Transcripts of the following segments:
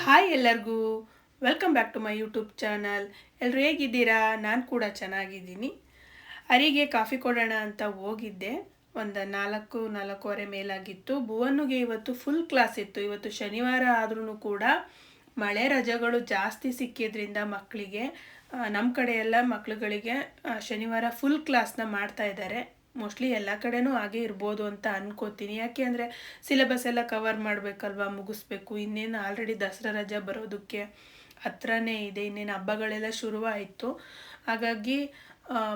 Hi ಎಲ್ಲರಿಗೂ welcome back to my YouTube channel. ಎಲ್ಲರೂ ಹೇಗಿದ್ದೀರಾ? ನಾನು ಕೂಡ ಚೆನ್ನಾಗಿದ್ದೀನಿ. ಅರಿಗೆ ಕಾಫಿ ಕೊಡೋಣ ಅಂತ ಹೋಗಿದ್ದೆ. ಒಂದು 4:30 ಮೇಲಾಗಿತ್ತು. ಭುವನ್ಗೆ ಇವತ್ತು ಫುಲ್ ಕ್ಲಾಸ್ ಇತ್ತು. ಇವತ್ತು ಶನಿವಾರ ಆದ್ರೂ ಕೂಡ ಮಳೆ ರಜೆಗಳು ಜಾಸ್ತಿ ಸಿಕ್ಕಿದ್ರಿಂದ ಮಕ್ಕಳಿಗೆ ನಮ್ಮ ಕಡೆ ಎಲ್ಲ ಮಕ್ಕಳುಗಳಿಗೆ ಶನಿವಾರ ಫುಲ್ ಕ್ಲಾಸ್ನ ಮಾಡ್ತಾ ಇದ್ದಾರೆ. ಮೋಸ್ಟ್ಲಿ ಎಲ್ಲ ಕಡೆನೂ ಹಾಗೆ ಇರ್ಬೋದು ಅಂತ ಅನ್ಕೋತೀನಿ. ಯಾಕೆ ಅಂದರೆ ಸಿಲೆಬಸ್ ಎಲ್ಲ ಕವರ್ ಮಾಡಬೇಕಲ್ವ, ಮುಗಿಸ್ಬೇಕು. ಇನ್ನೇನು ಆಲ್ರೆಡಿ ದಸರಾ ರಜೆ ಬರೋದಕ್ಕೆ ಹತ್ರನೇ ಇದೆ, ಇನ್ನೇನು ಹಬ್ಬಗಳೆಲ್ಲ ಶುರುವಾಯಿತು. ಹಾಗಾಗಿ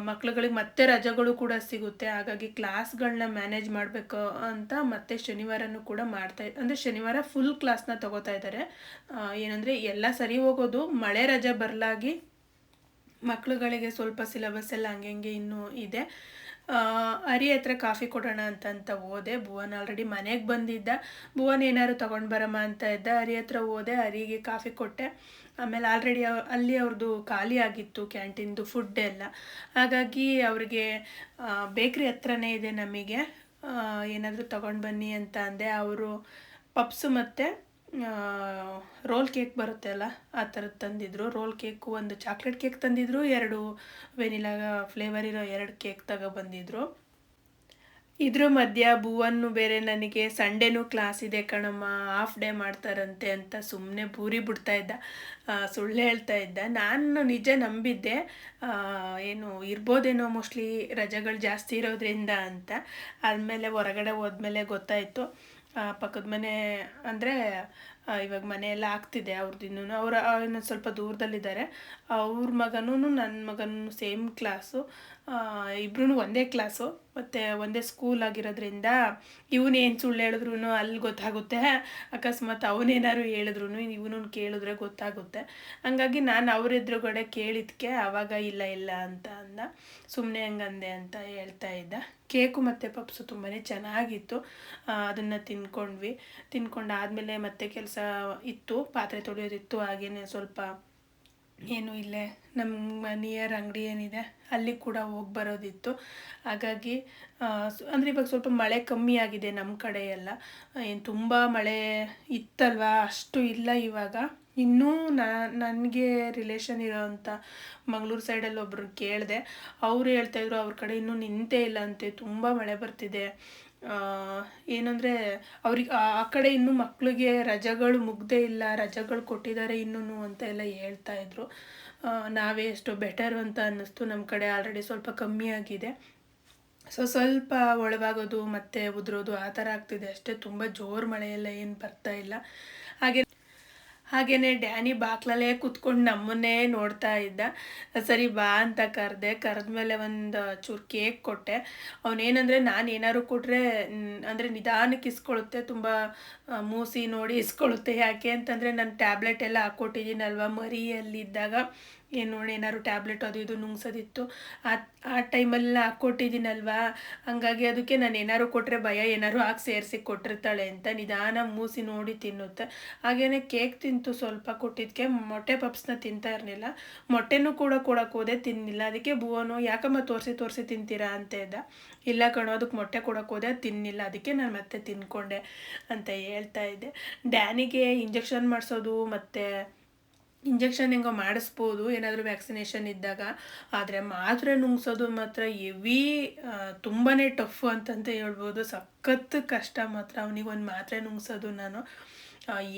ಮಕ್ಳುಗಳಿಗೆ ಮತ್ತೆ ರಜೆಗಳು ಕೂಡ ಸಿಗುತ್ತೆ. ಹಾಗಾಗಿ ಕ್ಲಾಸ್ಗಳನ್ನ ಮ್ಯಾನೇಜ್ ಮಾಡಬೇಕು ಅಂತ ಮತ್ತೆ ಶನಿವಾರನೂ ಕೂಡ ಅಂದರೆ ಶನಿವಾರ ಫುಲ್ ಕ್ಲಾಸ್ನ ತಗೋತಾ ಇದ್ದಾರೆ. ಏನಂದರೆ ಎಲ್ಲ ಸರಿ ಹೋಗೋದು, ಮಳೆ ರಜೆ ಬರಲಾಗಿ ಮಕ್ಳುಗಳಿಗೆ ಸ್ವಲ್ಪ ಸಿಲೆಬಸ್ ಎಲ್ಲ ಹಂಗೆ ಇನ್ನೂ ಇದೆ. ಹರಿ ಹತ್ರ ಕಾಫಿ ಕೊಡೋಣ ಅಂತ ಹೋದೆ. ಭುವನ್ ಆಲ್ರೆಡಿ ಮನೆಗೆ ಬಂದಿದ್ದ. ಭುವನ್ ಏನಾದ್ರು ತೊಗೊಂಡು ಬರಮ್ಮ ಅಂತ ಇದ್ದ. ಹರಿ ಹತ್ರ ಹೋದೆ, ಹರಿಗೆ ಕಾಫಿ ಕೊಟ್ಟೆ. ಆಮೇಲೆ ಆಲ್ರೆಡಿ ಅಲ್ಲಿ ಅವ್ರದ್ದು ಖಾಲಿ ಆಗಿತ್ತು ಕ್ಯಾಂಟೀನ್ದು ಫುಡ್ ಎಲ್ಲ. ಹಾಗಾಗಿ ಅವ್ರಿಗೆ ಬೇಕ್ರಿ ಹತ್ರನೇ ಇದೆ ನಮಗೆ, ಏನಾದರೂ ತೊಗೊಂಡು ಬನ್ನಿ ಅಂತ ಅಂದೆ. ಅವರು ಪಪ್ಸು ಮತ್ತು ರೋಲ್ ಕೇಕ್ ಬರುತ್ತೆ ಅಲ್ಲ, ಆ ಥರದ್ದು ತಂದಿದ್ರು. ರೋಲ್ ಕೇಕು, ಒಂದು ಚಾಕ್ಲೇಟ್ ಕೇಕ್ ತಂದಿದ್ರು, 2 ವೆನಿಲಾ ಫ್ಲೇವರ್ ಇರೋ 2 ಕೇಕ್ ತಗೊಬಂದಿದ್ರು. ಇದ್ರ ಮಧ್ಯ ಭುವನ್ನು ಬೇರೆ ನನಗೆ ಸಂಡೇನೂ ಕ್ಲಾಸ್ ಇದೆ ಕಣಮ್ಮ, ಹಾಫ್ ಡೇ ಮಾಡ್ತಾರಂತೆ ಅಂತ ಸುಮ್ಮನೆ ಬೂರಿ ಬಿಡ್ತಾ ಇದ್ದ, ಸುಳ್ಳು ಹೇಳ್ತಾ ಇದ್ದ. ನಾನು ನಿಜ ನಂಬಿದ್ದೆ, ಏನು ಇರ್ಬೋದೇನೋ ಮೋಸ್ಟ್ಲಿ ರಜೆಗಳು ಜಾಸ್ತಿ ಇರೋದ್ರಿಂದ ಅಂತ. ಆದಮೇಲೆ ಹೊರಗಡೆ ಹೋದ್ಮೇಲೆ ಗೊತ್ತಾಯಿತು. ಪಕ್ಕದ ಮನೆ ಅಂದರೆ ಇವಾಗ ಮನೆಯೆಲ್ಲ ಆಗ್ತಿದೆ ಅವ್ರದ್ದು. ಇನ್ನೂ ಇನ್ನೊಂದು ಸ್ವಲ್ಪ ದೂರದಲ್ಲಿದ್ದಾರೆ. ಅವ್ರ ಮಗನೂ ನನ್ನ ಮಗನೂ ಸೇಮ್ ಕ್ಲಾಸು, ಇಬ್ಬರೂ ಒಂದೇ ಕ್ಲಾಸು ಮತ್ತು ಒಂದೇ ಸ್ಕೂಲ್ ಆಗಿರೋದ್ರಿಂದ ಇವನೇನು ಸುಳ್ಳು ಹೇಳಿದ್ರು ಅಲ್ಲಿ ಗೊತ್ತಾಗುತ್ತೆ. ಅಕಸ್ಮಾತ್ ಅವನೇನಾದ್ರು ಹೇಳಿದ್ರು ಇವನು ಕೇಳಿದ್ರೆ ಗೊತ್ತಾಗುತ್ತೆ. ಹಂಗಾಗಿ ನಾನು ಅವ್ರ ಎದುರುಗಡೆ ಕೇಳಿದ್ಕೆ ಆವಾಗ ಇಲ್ಲ ಅಂತ ಅಂದ. ಸುಮ್ಮನೆ ಹಂಗಂದೆ ಅಂತ ಹೇಳ್ತಾ ಇದ್ದ. ಕೇಕು ಮತ್ತು ಪಪ್ಸು ತುಂಬಾ ಚೆನ್ನಾಗಿತ್ತು. ಅದನ್ನು ತಿನ್ಕೊಂಡಾದಮೇಲೆ ಮತ್ತೆ ಕೆಲಸ ಇತ್ತು, ಪಾತ್ರೆ ತೊಳೆಯೋದಿತ್ತು. ಹಾಗೆಯೇ ಸ್ವಲ್ಪ ಏನು ಇಲ್ಲೇ ನಮ್ಮ ನಿಯರ್ ಅಂಗಡಿ ಏನಿದೆ ಅಲ್ಲಿ ಕೂಡ ಹೋಗಿ ಬರೋದಿತ್ತು. ಹಾಗಾಗಿ ಅಂದರೆ ಇವಾಗ ಸ್ವಲ್ಪ ಮಳೆ ಕಮ್ಮಿ ಆಗಿದೆ ನಮ್ಮ ಕಡೆ ಎಲ್ಲ. ಏನು ತುಂಬ ಮಳೆ ಇತ್ತಲ್ವ, ಅಷ್ಟು ಇಲ್ಲ ಇವಾಗ. ಇನ್ನೂ ನನಗೆ ರಿಲೇಷನ್ ಇರೋವಂಥ ಮಂಗಳೂರು ಸೈಡಲ್ಲಿ ಒಬ್ರು ಕೇಳಿದೆ. ಅವರು ಹೇಳ್ತಾಯಿದ್ರು ಅವ್ರ ಕಡೆ ಇನ್ನೂ ನಿಂತೇ ಇಲ್ಲ ಅಂತೆ, ತುಂಬ ಮಳೆ ಬರ್ತಿದೆ. ಏನಂದರೆ ಅವ್ರಿಗೆ ಆ ಕಡೆ ಇನ್ನೂ ಮಕ್ಕಳಿಗೆ ರಜೆಗಳು ಮುಗ್ದೇ ಇಲ್ಲ, ರಜೆಗಳು ಕೊಟ್ಟಿದ್ದಾರೆ ಇನ್ನೂ ಅಂತ ಎಲ್ಲ ಹೇಳ್ತಾಯಿದ್ರು. ನಾವೇ ಎಷ್ಟು ಬೆಟರು ಅಂತ ಅನ್ನಿಸ್ತು. ನಮ್ಮ ಕಡೆ ಆಲ್ರೆಡಿ ಸ್ವಲ್ಪ ಕಮ್ಮಿ ಆಗಿದೆ. ಸ್ವಲ್ಪ ಒಳವಾಗೋದು ಮತ್ತು ಉದುರೋದು ಆ ಥರ ಆಗ್ತಿದೆ ಅಷ್ಟೇ. ತುಂಬ ಜೋರು ಮಳೆಯೆಲ್ಲ ಏನು ಬರ್ತಾ ಇಲ್ಲ. ಹಾಗೆಯೇ ಡ್ಯಾನಿ ಬಾಕ್ಲಲ್ಲೇ ಕೂತ್ಕೊಂಡು ನಮ್ಮನ್ನೇ ನೋಡ್ತಾ ಇದ್ದ. ಸರಿ ಬಾ ಅಂತ ಕರೆದ್ಮೇಲೆ ಒಂದು ಚೂರು ಕೇಕ್ ಕೊಟ್ಟೆ. ಅವನೇನಂದರೆ ನಾನು ಏನಾದ್ರು ಕೊಟ್ಟರೆ ಅಂದರೆ ನಿಧಾನಕ್ಕೆ ಇಸ್ಕೊಳ್ಳುತ್ತೆ, ತುಂಬ ಮೂಸಿ ನೋಡಿ ಇಸ್ಕೊಳ್ಳುತ್ತೆ. ಯಾಕೆ ಅಂತಂದರೆ ನಾನು ಟ್ಯಾಬ್ಲೆಟ್ ಎಲ್ಲ ಹಾಕ್ಕೊಟ್ಟಿದ್ದೀನಲ್ವ ಮರಿಯಲ್ಲಿದ್ದಾಗ, ಏನು ನೋಡಿ ಏನಾದ್ರು ಟ್ಯಾಬ್ಲೆಟ್ ಅದು ಇದು ನುಂಗ್ಸೋದಿತ್ತು, ಆ ಟೈಮಲ್ಲಿ ಹಾಕ್ಕೊಟ್ಟಿದ್ದೀನಲ್ವ. ಹಂಗಾಗಿ ಅದಕ್ಕೆ ನಾನು ಏನಾದ್ರು ಕೊಟ್ಟರೆ ಭಯ, ಏನಾದ್ರು ಹಾಕಿ ಸೇರಿಸಿ ಕೊಟ್ಟಿರ್ತಾಳೆ ಅಂತ ನಿಧಾನ ಮೂಸಿ ನೋಡಿ ತಿನ್ನುತ್ತೆ. ಹಾಗೆಯೇ ಕೇಕ್ ತಿಂತು. ಸ್ವಲ್ಪ ಕೊಟ್ಟಿದ್ದಕ್ಕೆ ಮೊಟ್ಟೆ ಪಪ್ಸ್ನ ತಿಂತಾ ಇರಲಿಲ್ಲ. ಮೊಟ್ಟೆನೂ ಕೂಡ ಕೊಡೋಕೆ ಹೋದೆ, ತಿನ್ನಿಲ್ಲ. ಅದಕ್ಕೆ ಭುವನು ಯಾಕಮ್ಮ ತೋರಿಸಿ ತಿಂತೀರಾ ಅಂತ ಇದ್ದ. ಇಲ್ಲ ಕಣೋ, ಅದಕ್ಕೆ ಮೊಟ್ಟೆ ಕೊಡೋಕೆ ಹೋದೆ, ತಿನ್ನಿಲ್ಲ, ಅದಕ್ಕೆ ನಾನು ಮತ್ತೆ ತಿನ್ಕೊಂಡೆ ಅಂತ ಹೇಳ್ತಾ ಇದ್ದೆ. ಡ್ಯಾನಿಗೆ ಇಂಜೆಕ್ಷನ್ ಮಾಡಿಸೋದು ಮತ್ತು ಇಂಜೆಕ್ಷನ್ ಹೆಂಗೋ ಮಾಡಿಸ್ಬೋದು ಏನಾದರೂ ವ್ಯಾಕ್ಸಿನೇಷನ್ ಇದ್ದಾಗ, ಆದರೆ ಮಾತ್ರೆ ನುಂಗ್ಸೋದು ಮಾತ್ರ ಹೆವಿ, ತುಂಬಾ ಟಫ್ ಅಂತಂತ ಹೇಳ್ಬೋದು. ಸಖತ್ತು ಕಷ್ಟ ಮಾತ್ರ ಅವನಿಗೆ ಒಂದು ಮಾತ್ರೆ ನುಂಗ್ಸೋದು. ನಾನು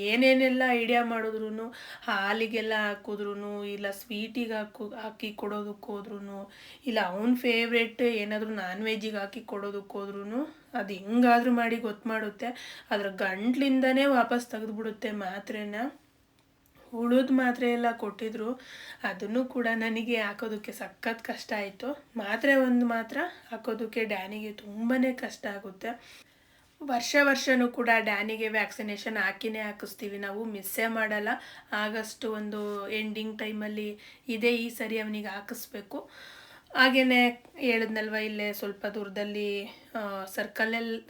ಏನೇನೆಲ್ಲ ಐಡಿಯಾ ಮಾಡಿದ್ರು, ಹಾಲಿಗೆಲ್ಲ ಹಾಕಿದ್ರು, ಇಲ್ಲ ಸ್ವೀಟಿಗೆ ಹಾಕಿ ಕೊಡೋದಕ್ಕೆ ಹೋದ್ರೂ, ಇಲ್ಲ ಅವನ ಫೇವ್ರೇಟ್ ಏನಾದರೂ ನಾನ್ ವೆಜ್ಜಿಗೆ ಹಾಕಿ ಕೊಡೋದಕ್ಕೆ ಹೋದ್ರೂ ಅದು ಹೆಂಗಾದ್ರೂ ಮಾಡಿ ಗೊತ್ತು ಮಾಡುತ್ತೆ. ಅದ್ರ ಗಂಟ್ಲಿಂದನೇ ವಾಪಸ್ ತೆಗೆದುಬಿಡುತ್ತೆ ಮಾತ್ರೆನ. ಉಳಿದ ಮಾತ್ರೆ ಎಲ್ಲ ಕೊಟ್ಟಿದ್ರು, ಅದನ್ನು ಕೂಡ ನನಗೆ ಹಾಕೋದಕ್ಕೆ ಸಖತ್ ಕಷ್ಟ ಆಯಿತು. ಮಾತ್ರ ಹಾಕೋದಕ್ಕೆ ಡ್ಯಾನಿಗೆ ತುಂಬಾ ಕಷ್ಟ ಆಗುತ್ತೆ. ವರ್ಷನೂ ಕೂಡ ಡ್ಯಾನಿಗೆ ವ್ಯಾಕ್ಸಿನೇಷನ್ ಹಾಕಿಸ್ತೀವಿ ನಾವು, ಮಿಸ್ಸೇ ಮಾಡಲ್ಲ. ಆಗಸ್ಟ್ ಒಂದು ಎಂಡಿಂಗ್ ಟೈಮಲ್ಲಿ ಇದೆ, ಈ ಸರಿ ಅವನಿಗೆ ಹಾಕಿಸ್ಬೇಕು. ಹಾಗೆಯೇ ಹೇಳಿದ್ನಲ್ವ, ಇಲ್ಲೇ ಸ್ವಲ್ಪ ದೂರದಲ್ಲಿ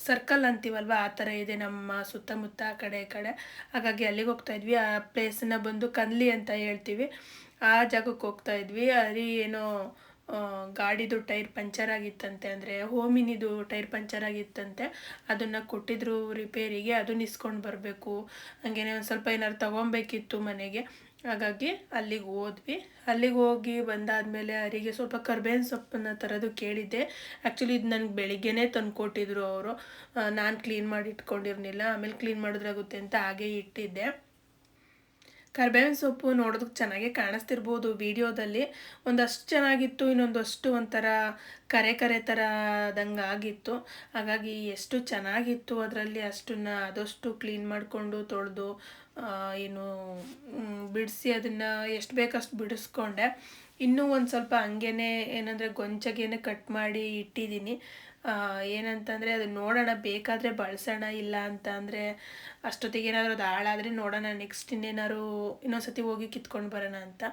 ಸರ್ಕಲ್ ಅಂತೀವಲ್ವ, ಆ ಥರ ಇದೆ ನಮ್ಮ ಸುತ್ತಮುತ್ತ ಆ ಕಡೆ ಈ ಕಡೆ. ಹಾಗಾಗಿ ಅಲ್ಲಿಗೆ ಹೋಗ್ತಾಯಿದ್ವಿ. ಆ ಪ್ಲೇಸನ್ನ ಬಂದು ಕನ್ಲಿ ಅಂತ ಹೇಳ್ತೀವಿ, ಆ ಜಾಗಕ್ಕೆ ಹೋಗ್ತಾಯಿದ್ವಿ. ಅಲ್ಲಿ ಏನೋ ಗಾಡಿದು ಟೈರ್ ಪಂಚರ್ ಆಗಿತ್ತಂತೆ, ಅಂದರೆ ಹೋಮಿನಿದು ಟೈರ್ ಪಂಚರ್ ಆಗಿತ್ತಂತೆ. ಅದನ್ನು ಕೊಟ್ಟಿದ್ರು ರಿಪೇರಿಗೆ, ಅದನ್ನ ಇಸ್ಕೊಂಡು ಬರಬೇಕು. ಹಂಗೇನೆ ಒಂದು ಸ್ವಲ್ಪ ಏನಾದ್ರು ತೊಗೊಬೇಕಿತ್ತು ಮನೆಗೆ. ಹಾಗಾಗಿ ಅಲ್ಲಿಗೆ ಹೋದ್ವಿ. ಅಲ್ಲಿಗೆ ಹೋಗಿ ಬಂದಾದಮೇಲೆ ಅವರಿಗೆ ಸ್ವಲ್ಪ ಕರ್ಬೇವಿನ ಸೊಪ್ಪನ್ನು ತರೋದು ಕೇಳಿದ್ದೆ. ಆ್ಯಕ್ಚುಲಿ ಇದು ನನಗೆ ಬೆಳಿಗ್ಗೆನೇ ತಂದುಕೊಟ್ಟಿದ್ರು ಅವರು. ನಾನು ಕ್ಲೀನ್ ಮಾಡಿ ಇಟ್ಕೊಂಡಿರಲಿಲ್ಲ, ಆಮೇಲೆ ಕ್ಲೀನ್ ಮಾಡಿದ್ರಾಗುತ್ತೆ ಅಂತ ಹಾಗೆ ಇಟ್ಟಿದ್ದೆ. ಕರ್ಬೇವಿನ ಸೊಪ್ಪು ನೋಡೋದಕ್ಕೆ ಚೆನ್ನಾಗೇ ಕಾಣಿಸ್ತಿರ್ಬೋದು ವಿಡಿಯೋದಲ್ಲಿ, ಒಂದಷ್ಟು ಚೆನ್ನಾಗಿತ್ತು, ಇನ್ನೊಂದಷ್ಟು ಒಂಥರ ಕರೆ ಕರೆ ಥರ ಆದಂಗೆ ಆಗಿತ್ತು. ಹಾಗಾಗಿ ಎಷ್ಟು ಚೆನ್ನಾಗಿತ್ತು ಅದರಲ್ಲಿ ಅಷ್ಟನ್ನು ಆದಷ್ಟು ಕ್ಲೀನ್ ಮಾಡಿಕೊಂಡು ತೊಳೆದು ಏನು ಬಿಡಿಸಿ ಅದನ್ನು ಎಷ್ಟು ಬೇಕಷ್ಟು ಬಿಡಿಸ್ಕೊಂಡೆ. ಇನ್ನೂ ಒಂದು ಸ್ವಲ್ಪ ಹಂಗೇ ಏನಂದರೆ ಗೊಂಚಗೇನೆ ಕಟ್ ಮಾಡಿ ಇಟ್ಟಿದ್ದೀನಿ. ಏನಂತಂದರೆ ಅದು ನೋಡೋಣ, ಬೇಕಾದರೆ ಬಳಸೋಣ, ಇಲ್ಲ ಅಂತ ಅಂದರೆ ಅಷ್ಟೊತ್ತಿಗೆ ಏನಾದರೂ ಅದು ಹಾಳಾದರೆ ನೋಡೋಣ, ನೆಕ್ಸ್ಟ್ ಇನ್ನೇನಾದ್ರು ಇನ್ನೊಂದ್ಸತಿ ಹೋಗಿ ಕಿತ್ಕೊಂಡು ಬರೋಣ ಅಂತ.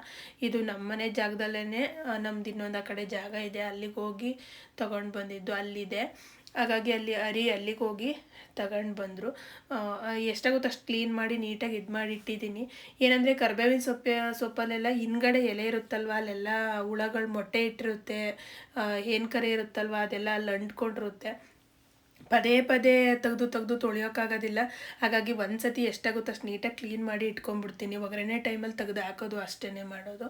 ಇದು ನಮ್ಮನೆ ಜಾಗದಲ್ಲೇ ನಮ್ದು ಇನ್ನೊಂದು ಆ ಕಡೆ ಜಾಗ ಇದೆ, ಅಲ್ಲಿಗೆ ಹೋಗಿ ತೊಗೊಂಡು ಬಂದಿದ್ದು ಅಲ್ಲಿದೆ. ಹಾಗಾಗಿ ಅಲ್ಲಿಗೆ ಹೋಗಿ ತಗೊಂಡು ಬಂದರು. ಎಷ್ಟಾಗುತ್ತೆ ಅಷ್ಟು ಕ್ಲೀನ್ ಮಾಡಿ ನೀಟಾಗಿ ಇದು ಮಾಡಿ ಇಟ್ಟಿದ್ದೀನಿ. ಏನಂದರೆ ಕರ್ಬೇವಿನ ಸೊಪ್ಪಲ್ಲೆಲ್ಲ ಹಿಂದ್ಗಡೆ ಎಲೆ ಇರುತ್ತಲ್ವ, ಅಲ್ಲೆಲ್ಲ ಹುಳಗಳು ಮೊಟ್ಟೆ ಇಟ್ಟಿರುತ್ತೆ, ಏನು ಕರೆ ಇರುತ್ತಲ್ವ ಅದೆಲ್ಲ ಅಲ್ಲಿ ಅಂಟ್ಕೊಂಡಿರುತ್ತೆ. ಪದೇ ಪದೇ ತೆಗೆದು ತೊಳೆಯೋಕ್ಕಾಗೋದಿಲ್ಲ. ಹಾಗಾಗಿ ಒಂದು ಸತಿ ಎಷ್ಟಾಗುತ್ತೋ ಅಷ್ಟು ನೀಟಾಗಿ ಕ್ಲೀನ್ ಮಾಡಿ ಇಟ್ಕೊಂಡ್ಬಿಡ್ತೀನಿ. ಒಗ್ಗರಣೆ ಟೈಮಲ್ಲಿ ತೆಗೆದು ಹಾಕೋದು ಅಷ್ಟೇ ಮಾಡೋದು.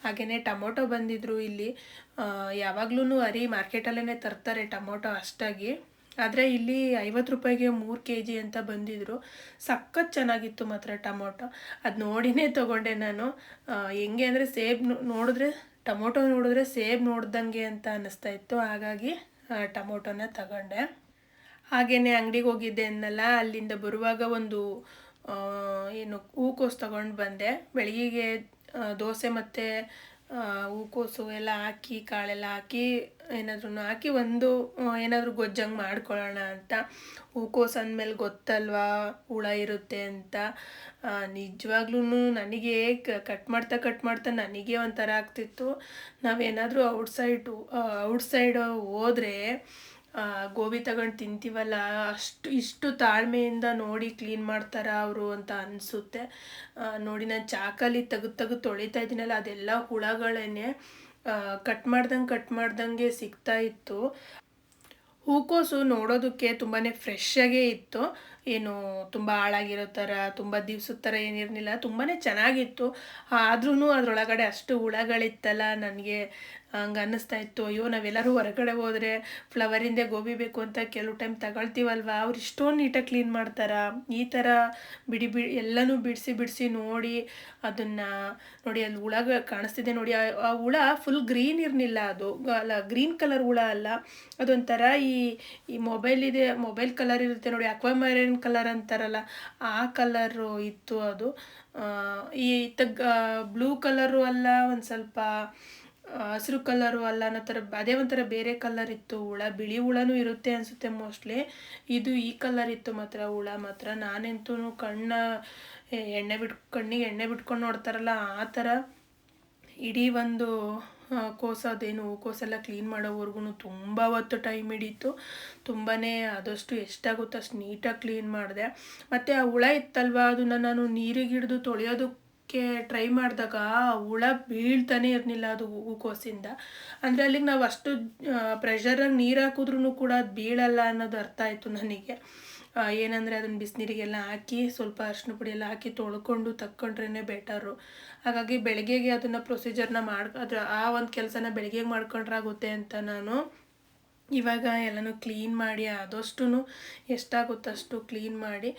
ಹಾಗೆಯೇ ಟೊಮೊಟೊ ಬಂದಿದ್ರು ಇಲ್ಲಿ. ಯಾವಾಗ್ಲೂ ಮಾರ್ಕೆಟಲ್ಲೇ ತರ್ತಾರೆ ಟೊಮೊಟೊ ಅಷ್ಟಾಗಿ, ಆದರೆ ಇಲ್ಲಿ 50 ರೂಪಾಯಿಗೆ 3 kg ಅಂತ ಬಂದಿದ್ರು. ಸಖತ್ ಚೆನ್ನಾಗಿತ್ತು ಮಾತ್ರ ಟೊಮೊಟೊ. ಅದು ನೋಡಿನೇ ತೊಗೊಂಡೆ ನಾನು. ಹೆಂಗೆ ಅಂದರೆ ಟೊಮೊಟೊ ನೋಡಿದ್ರೆ ಸೇಬ್ ನೋಡ್ದಂಗೆ ಅಂತ ಅನ್ನಿಸ್ತಾ ಇತ್ತು. ಹಾಗಾಗಿ ಟೊಮೊಟೊನ ತಗೊಂಡೆ. ಹಾಗೆಯೇ ಅಂಗಡಿಗೆ ಹೋಗಿದ್ದೆ ಅನ್ನಲ್ಲ, ಅಲ್ಲಿಂದ ಬರುವಾಗ ಒಂದು ಹೂಕೋಸು ತೊಗೊಂಡು ಬಂದೆ. ಬೆಳಗ್ಗೆಗೆ ದೋಸೆ ಮತ್ತು ಹೂಕೋಸು ಎಲ್ಲ ಹಾಕಿ, ಕಾಳೆಲ್ಲ ಹಾಕಿ ಏನಾದ್ರೂ ಹಾಕಿ ಏನಾದರೂ ಗೊಜ್ಜಂಗೆ ಮಾಡ್ಕೊಳ್ಳೋಣ ಅಂತ. ಹೂಕೋಸು ಅಂದಮೇಲೆ ಗೊತ್ತಲ್ವಾ ಹುಳ ಇರುತ್ತೆ ಅಂತ. ನಿಜವಾಗ್ಲೂ ನನಗೆ ಕಟ್ ಮಾಡ್ತಾ ನನಗೆ ಒಂಥರ ಆಗ್ತಿತ್ತು. ನಾವೇನಾದರೂ ಔಟ್ಸೈಡ್ ಹೋದರೆ ಗೋಬಿ ತಗೊಂಡು ತಿಂತೀವಲ್ಲ, ಇಷ್ಟು ತಾಳ್ಮೆಯಿಂದ ನೋಡಿ ಕ್ಲೀನ್ ಮಾಡ್ತಾರ ಅವರು ಅಂತ ಅನಿಸುತ್ತೆ. ನೋಡಿ ನಾನು ಚಾಕಲ್ಲಿ ತೆಗೆದು ತೊಳಿತಾ ಇದ್ದೀನಲ್ಲ, ಅದೆಲ್ಲ ಹುಳಗಳೇನೆ. ಕಟ್ ಮಾಡ್ದಂಗೆ ಸಿಗ್ತಾ ಇತ್ತು. ಹೂಕೋಸು ನೋಡೋದಕ್ಕೆ ತುಂಬಾ ಫ್ರೆಶ್ಶಾಗೇ ಇತ್ತು, ಏನು ತುಂಬ ಹಾಳಾಗಿರೋ ಥರ, ತುಂಬ ದಿವ್ಸದ ಥರ ಏನಿರಲಿಲ್ಲ, ತುಂಬಾ ಚೆನ್ನಾಗಿತ್ತು. ಆದ್ರೂ ಅದರೊಳಗಡೆ ಅಷ್ಟು ಹುಳಗಳಿತ್ತಲ್ಲ, ನನಗೆ ಹಂಗೆ ಅನ್ನಿಸ್ತಾ ಇತ್ತು. ಅಯ್ಯೋ, ನಾವೆಲ್ಲರೂ ಹೊರಗಡೆ ಹೋದರೆ ಫ್ಲವರಿಂದೇ ಗೋಬಿ ಬೇಕು ಅಂತ ಕೆಲವು ಟೈಮ್ ತಗೊಳ್ತೀವಲ್ವ, ಅವ್ರು ಇಷ್ಟೊಂದು ನೀಟಾಗಿ ಕ್ಲೀನ್ ಮಾಡ್ತಾರ. ಈ ಥರ ಎಲ್ಲನೂ ಬಿಡಿಸಿ ನೋಡಿ ಅದನ್ನು ನೋಡಿ, ಅಲ್ಲಿ ಹುಳ ಕಾಣಿಸ್ತಿದೆ ನೋಡಿ. ಆ ಹುಳ ಫುಲ್ ಗ್ರೀನ್ ಇರಲಿಲ್ಲ, ಅದು ಅಲ್ಲ ಗ್ರೀನ್ ಕಲರ್ ಹುಳ ಅಲ್ಲ, ಅದೊಂಥರ ಈ ಮೊಬೈಲ್ ಕಲರ್ ಇರುತ್ತೆ ನೋಡಿ, ಅಕ್ವಾಮರೈನ್ ಕಲರ್ ಅಂತಾರಲ್ಲ, ಆ ಕಲರು ಇತ್ತು ಅದು. ಬ್ಲೂ ಕಲರು ಅಲ್ಲ, ಒಂದು ಸ್ವಲ್ಪ ಹಸಿರು ಕಲರು ಅಲ್ಲ ಅನ್ನೋ ಥರ, ಅದೇ ಒಂಥರ ಬೇರೆ ಕಲರ್ ಇತ್ತು ಹುಳ. ಬಿಳಿ ಹುಳನೂ ಇರುತ್ತೆ ಅನಿಸುತ್ತೆ ಮೋಸ್ಟ್ಲಿ. ಈ ಕಲರ್ ಇತ್ತು ಮಾತ್ರ ಹುಳ ಮಾತ್ರ. ನಾನಂತೂ ಕಣ್ಣಿಗೆ ಎಣ್ಣೆ ಬಿಟ್ಕೊಂಡು ನೋಡ್ತಾರಲ್ಲ ಆ ಥರ ಇಡೀ ಒಂದು ಹೂಕೋಸೆಲ್ಲ ಕ್ಲೀನ್ ಮಾಡೋವರೆಗೂ ತುಂಬ ಹೊತ್ತು ಟೈಮ್ ಹಿಡೀತು. ತುಂಬಾ ಆದಷ್ಟು ಎಷ್ಟಾಗುತ್ತೋ ಅಷ್ಟು ನೀಟಾಗಿ ಕ್ಲೀನ್ ಮಾಡಿದೆ. ಮತ್ತು ಆ ಹುಳ ಇತ್ತಲ್ವ, ಅದನ್ನು ನಾನು ನೀರಿಗೆ ಹಿಡಿದು ತೊಳೆಯೋದಕ್ಕೆ ಟ್ರೈ ಮಾಡಿದಾಗ ಹುಳ ಬೀಳ್ತಾನೆ ಇರಲಿಲ್ಲ ಅದು ಹೂಕೋಸಿಂದ. ಅಂದರೆ ಅಲ್ಲಿಗೆ ನಾವು ಅಷ್ಟು ಪ್ರೆಷರಾಗಿ ನೀರು ಹಾಕಿದ್ರೂ ಕೂಡ ಅದು ಬೀಳಲ್ಲ ಅನ್ನೋದು ಅರ್ಥ ಆಯಿತು ನನಗೆ. ಏನಂದರೆ ಅದನ್ನು ಬಿಸಿನೀರಿಗೆಲ್ಲ ಹಾಕಿ ಸ್ವಲ್ಪ ಅರಿಶಿನ ಪುಡಿ ಎಲ್ಲ ಹಾಕಿ ತೊಳ್ಕೊಂಡು ತಕ್ಕೊಂಡ್ರೇ ಬೆಟರು. ಹಾಗಾಗಿ ಬೆಳಗ್ಗೆಗೆ ಅದನ್ನು ಪ್ರೊಸೀಜರ್ನ ಆ ಒಂದು ಕೆಲಸನ ಬೆಳಗ್ಗೆಗೆ ಮಾಡ್ಕೊಂಡ್ರಾಗುತ್ತೆ ಅಂತ ನಾನು ಇವಾಗ ಎಲ್ಲನೂ ಕ್ಲೀನ್ ಮಾಡಿ ಆದಷ್ಟು ಎಷ್ಟಾಗುತ್ತೋ ಅಷ್ಟು ಕ್ಲೀನ್ ಮಾಡಿ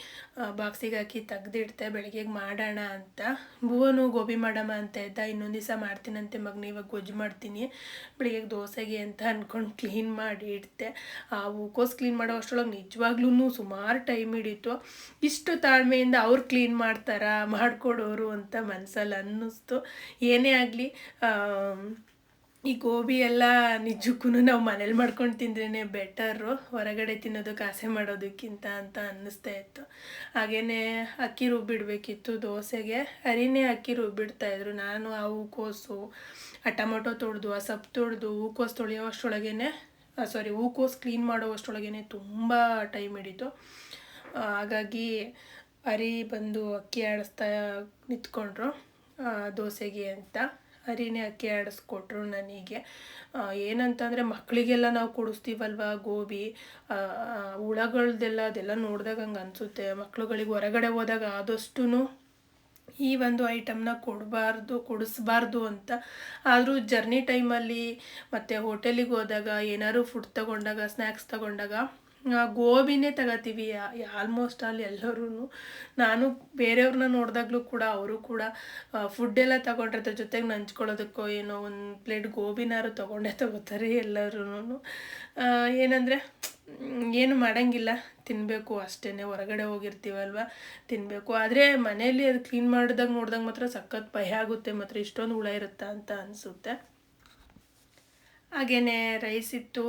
ಬಾಕ್ಸಿಗೆ ಹಾಕಿ ತೆಗ್ದಿಡ್ತೆ ಬೆಳಗ್ಗೆಗೆ ಮಾಡೋಣ ಅಂತ. ಭುವನು ಗೋಬಿ ಮಾಡಮ್ಮ ಅಂತ ಇದ್ದ, ಇನ್ನೊಂದು ದಿವಸ ಮಾಡ್ತೀನಂತೆ ಮಗನ, ಇವಾಗ ಗೊಜ್ಜು ಮಾಡ್ತೀನಿ ಬೆಳಗ್ಗೆಗೆ ದೋಸೆಗೆ ಅಂತ ಅಂದ್ಕೊಂಡು ಕ್ಲೀನ್ ಮಾಡಿ ಇಡ್ತೆ. ಆ ಹೂಕೋಸು ಕ್ಲೀನ್ ಮಾಡೋ ಅಷ್ಟರೊಳಗೆ ನಿಜವಾಗ್ಲೂ ಸುಮಾರು ಟೈಮ್ ಹಿಡೀತು. ಇಷ್ಟು ತಾಳ್ಮೆಯಿಂದ ಅವ್ರು ಕ್ಲೀನ್ ಮಾಡಿಕೊಡೋರು ಅಂತ ಮನಸ್ಸಲ್ಲಿ ಅನ್ನಿಸ್ತು. ಏನೇ ಆಗಲಿ ಈ ಗೋಬಿ ಎಲ್ಲ ನಿಜಕ್ಕೂ ನಾವು ಮನೇಲಿ ಮಾಡ್ಕೊಂಡು ತಿಂದ್ರೇ ಬೆಟರು, ಹೊರಗಡೆ ತಿನ್ನೋದಕ್ಕೆ ಆಸೆ ಮಾಡೋದಕ್ಕಿಂತ ಅಂತ ಅನ್ನಿಸ್ತಾ ಇತ್ತು. ಹಾಗೆಯೇ ಅಕ್ಕಿ ರುಬ್ಬಿಡಬೇಕಿತ್ತು ದೋಸೆಗೆ. ಹರಿನೇ ಅಕ್ಕಿ ರುಬ್ಬಿಡ್ತಾಯಿದ್ರು. ನಾನು ಆ ಹೂಕೋಸು, ಆ ಟೊಮೊಟೊ ತೊಳೆದು, ಆ ಸೊಪ್ಪು ತೊಳೆದು, ಹೂಕೋಸು ತೊಳೆಯೋ ಅಷ್ಟರೊಳಗೇ ಹೂಕೋಸು ಕ್ಲೀನ್ ಮಾಡೋವಷ್ಟರೊಳಗೇ ತುಂಬ ಟೈಮ್ ಹಿಡೀತು. ಹಾಗಾಗಿ ಬಂದು ಅಕ್ಕಿ ಆಡಿಸ್ತಾ ನಿಂತ್ಕೊಂಡ್ರು ದೋಸೆಗೆ ಅಂತ. ಹರಿನೇ ಅಕ್ಕಿ ಆಡಿಸ್ಕೊಟ್ರು ನನಗೆ. ಏನಂತಂದರೆ ಮಕ್ಕಳಿಗೆಲ್ಲ ನಾವು ಕೊಡಿಸ್ತೀವಲ್ವ ಗೋಬಿ, ಹುಳಗಳ್ದೆಲ್ಲ ಅದೆಲ್ಲ ನೋಡಿದಾಗ ಹಂಗೆ ಅನಿಸುತ್ತೆ. ಮಕ್ಳುಗಳಿಗೆ ಹೊರಗಡೆ ಹೋದಾಗ ಆದಷ್ಟು ಈ ಒಂದು ಐಟಮ್ನ ಕೊಡಿಸ್ಬಾರ್ದು ಅಂತ. ಆದರೂ ಜರ್ನಿ ಟೈಮಲ್ಲಿ ಮತ್ತು ಹೋಟೆಲಿಗೆ ಹೋದಾಗ ಏನಾದ್ರು ಫುಡ್ ತೊಗೊಂಡಾಗ, ಸ್ನ್ಯಾಕ್ಸ್ ತೊಗೊಂಡಾಗ ಗೋಬಿನೇ ತಗೋತೀವಿ ಆಲ್ಮೋಸ್ಟ್ ಆಲ್ ಎಲ್ಲರೂ. ನಾನು ಬೇರೆಯವ್ರನ್ನ ನೋಡಿದಾಗಲೂ ಕೂಡ ಅವರು ಕೂಡ ಫುಡ್ಡೆಲ್ಲ ತೊಗೊಂಡಿರ್ತಾರೆ, ಜೊತೆಗೆ ನಂಚ್ಕೊಳ್ಳೋದಕ್ಕೋ ಏನೋ ಒಂದು ಪ್ಲೇಟ್ ಗೋಬಿನಾರು ತೊಗೋತಾರೆ ಎಲ್ಲರೂ. ಏನಂದರೆ ಏನು ಮಾಡೋಂಗಿಲ್ಲ, ತಿನ್ನಬೇಕು ಅಷ್ಟೇ. ಹೊರಗಡೆ ಹೋಗಿರ್ತೀವಲ್ವ, ತಿನ್ನಬೇಕು. ಆದರೆ ಮನೆಯಲ್ಲಿ ಅದು ಕ್ಲೀನ್ ನೋಡಿದಾಗ ಮಾತ್ರ ಸಖತ್ ಭಯ ಆಗುತ್ತೆ, ಮಾತ್ರ ಇಷ್ಟೊಂದು ಹುಳ ಇರುತ್ತಾ ಅಂತ ಅನಿಸುತ್ತೆ. ಹಾಗೆಯೇ ರೈಸ್ ಇತ್ತು,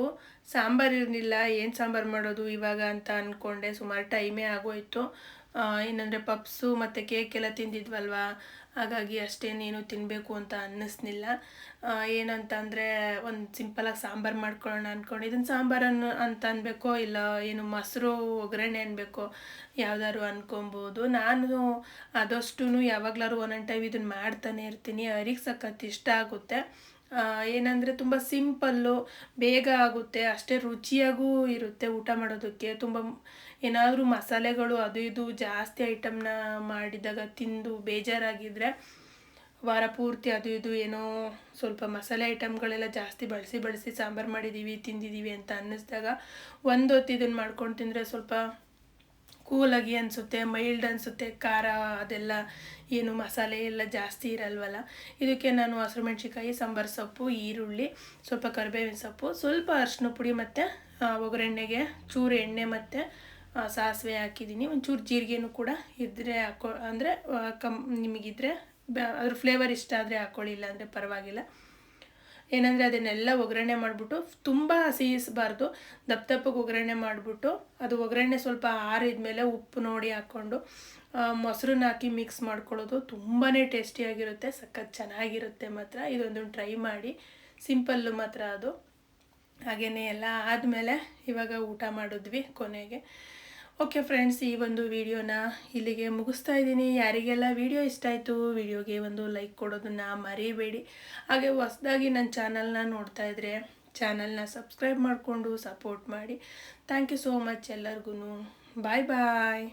ಸಾಂಬಾರು ಇರಲಿಲ್ಲ. ಏನು ಸಾಂಬಾರು ಮಾಡೋದು ಇವಾಗ ಅಂತ ಅಂದ್ಕೊಂಡೆ. ಸುಮಾರು ಟೈಮೇ ಆಗೋಯಿತು. ಏನಂದರೆ ಪಪ್ಸು ಮತ್ತು ಕೇಕ್ ಎಲ್ಲ ತಿಂದಿದ್ವಲ್ವ, ಹಾಗಾಗಿ ಅಷ್ಟೇನೇನು ತಿನ್ನಬೇಕು ಅಂತ ಅನ್ನಿಸ್ನಿಲ್ಲ. ಏನಂತ ಅಂದರೆ ಒಂದು ಸಿಂಪಲಾಗಿ ಸಾಂಬಾರು ಮಾಡ್ಕೊಳ್ಳೋಣ ಅಂದ್ಕೊಂಡು, ಇದನ್ನು ಸಾಂಬಾರನ್ನು ಅಂತ ಅನ್ಬೇಕೋ ಇಲ್ಲ ಏನು ಮೊಸರು ಒಗ್ಗರಣೆ ಅನ್ಬೇಕೋ ಯಾವ್ದಾದ್ರು ಅನ್ಕೊಬೋದು. ನಾನು ಆದಷ್ಟು ಯಾವಾಗಲಾದ್ರು ಒಂದೊಂದು ಟೈಮ್ ಇದನ್ನು ಮಾಡ್ತಾನೆ ಇರ್ತೀನಿ. ಅವ್ರಿಗೆ ಸಖತ್ ಇಷ್ಟ ಆಗುತ್ತೆ. ಏನಂದರೆ ತುಂಬ ಸಿಂಪಲ್ಲು, ಬೇಗ ಆಗುತ್ತೆ, ಅಷ್ಟೇ ರುಚಿಯಾಗೂ ಇರುತ್ತೆ ಊಟ ಮಾಡೋದಕ್ಕೆ. ತುಂಬ ಏನಾದರೂ ಮಸಾಲೆಗಳು ಅದು ಇದು ಜಾಸ್ತಿ ಐಟಮ್ನ ಮಾಡಿದಾಗ ತಿಂದು ಬೇಜಾರಾಗಿದ್ದರೆ, ವಾರ ಪೂರ್ತಿ ಅದು ಇದು ಏನೋ ಸ್ವಲ್ಪ ಮಸಾಲೆ ಐಟಮ್ಗಳೆಲ್ಲ ಜಾಸ್ತಿ ಬಳಸಿ ಸಾಂಬಾರು ಮಾಡಿದ್ದೀವಿ ತಿಂದಿದ್ದೀವಿ ಅಂತ ಅನ್ನಿಸ್ದಾಗ ಹೊತ್ತು ಇದನ್ನು ಮಾಡ್ಕೊಂಡು ತಿಂದರೆ ಸ್ವಲ್ಪ ಕೂಲಾಗಿ ಅನಿಸುತ್ತೆ, ಮೈಲ್ಡ್ ಅನಿಸುತ್ತೆ. ಖಾರ ಅದೆಲ್ಲ ಏನು ಮಸಾಲೆ ಎಲ್ಲ ಜಾಸ್ತಿ ಇರಲ್ವಲ್ಲ. ಇದಕ್ಕೆ ನಾನು ಹಸಿರು ಮೆಣಸಿನ್ಕಾಯಿ, ಸಾಂಬಾರು ಸೊಪ್ಪು, ಈರುಳ್ಳಿ, ಸ್ವಲ್ಪ ಕರಿಬೇವಿನ ಸೊಪ್ಪು, ಸ್ವಲ್ಪ ಅರಿಶಿನ ಪುಡಿ ಮತ್ತು ಒಗ್ಗರಣೆಗೆ ಚೂರು ಎಣ್ಣೆ ಮತ್ತು ಸಾಸಿವೆ ಹಾಕಿದ್ದೀನಿ. ಒಂಚೂರು ಜೀರಿಗೆನೂ ಕೂಡ ಇದ್ದರೆ ಅಂದರೆ ನಿಮಗಿದ್ರೆ ಅದ್ರ ಫ್ಲೇವರ್ ಇಷ್ಟ ಆದರೆ ಹಾಕ್ಕೊಳ್ಳಿ, ಇಲ್ಲ ಅಂದರೆ ಪರವಾಗಿಲ್ಲ. ಏನಂದರೆ ಅದನ್ನೆಲ್ಲ ಒಗ್ಗರಣೆ ಮಾಡಿಬಿಟ್ಟು, ತುಂಬ ಹಸಿಸಬಾರ್ದು, ದಪ್ಪಗೆ ಒಗ್ಗರಣೆ ಮಾಡಿಬಿಟ್ಟು, ಅದು ಒಗ್ಗರಣೆ ಸ್ವಲ್ಪ ಆರಿದ ಮೇಲೆ ಉಪ್ಪು ನೋಡಿ ಹಾಕ್ಕೊಂಡು ಮೊಸರನ್ನ ಹಾಕಿ ಮಿಕ್ಸ್ ಮಾಡ್ಕೊಳ್ಳೋದು ತುಂಬಾ ಟೇಸ್ಟಿಯಾಗಿರುತ್ತೆ, ಸಖತ್ ಚೆನ್ನಾಗಿರುತ್ತೆ ಮಾತ್ರ. ಇದೊಂದು ಟ್ರೈ ಮಾಡಿ, ಸಿಂಪಲ್ಲು ಮಾತ್ರ ಅದು. ಹಾಗೆಯೇ ಎಲ್ಲ ಆದಮೇಲೆ ಇವಾಗ ಊಟ ಮಾಡಿದ್ವಿ ಕೊನೆಗೆ. ಓಕೆ ಫ್ರೆಂಡ್ಸ್, ಈ ಒಂದು ವಿಡಿಯೋನ ಇಲ್ಲಿಗೆ ಮುಗಿಸ್ತಾ ಇದ್ದೀನಿ. ಯಾರಿಗೆಲ್ಲ ವಿಡಿಯೋ ಇಷ್ಟ ಆಯಿತು, ವಿಡಿಯೋಗೆ ಒಂದು ಲೈಕ್ ಕೊಡೋದನ್ನು ಮರಿಬೇಡಿ. ಹಾಗೆ ಹೊಸದಾಗಿ ನನ್ನ ಚಾನಲ್ನ ನೋಡ್ತಾ ಇದ್ದರೆ ಚಾನಲ್ನ ಸಬ್ಸ್ಕ್ರೈಬ್ ಮಾಡಿಕೊಂಡು ಸಪೋರ್ಟ್ ಮಾಡಿ. ಥ್ಯಾಂಕ್ ಯು ಸೋ ಮಚ್ ಎಲ್ಲರಿಗೂ. ಬಾಯ್ ಬಾಯ್.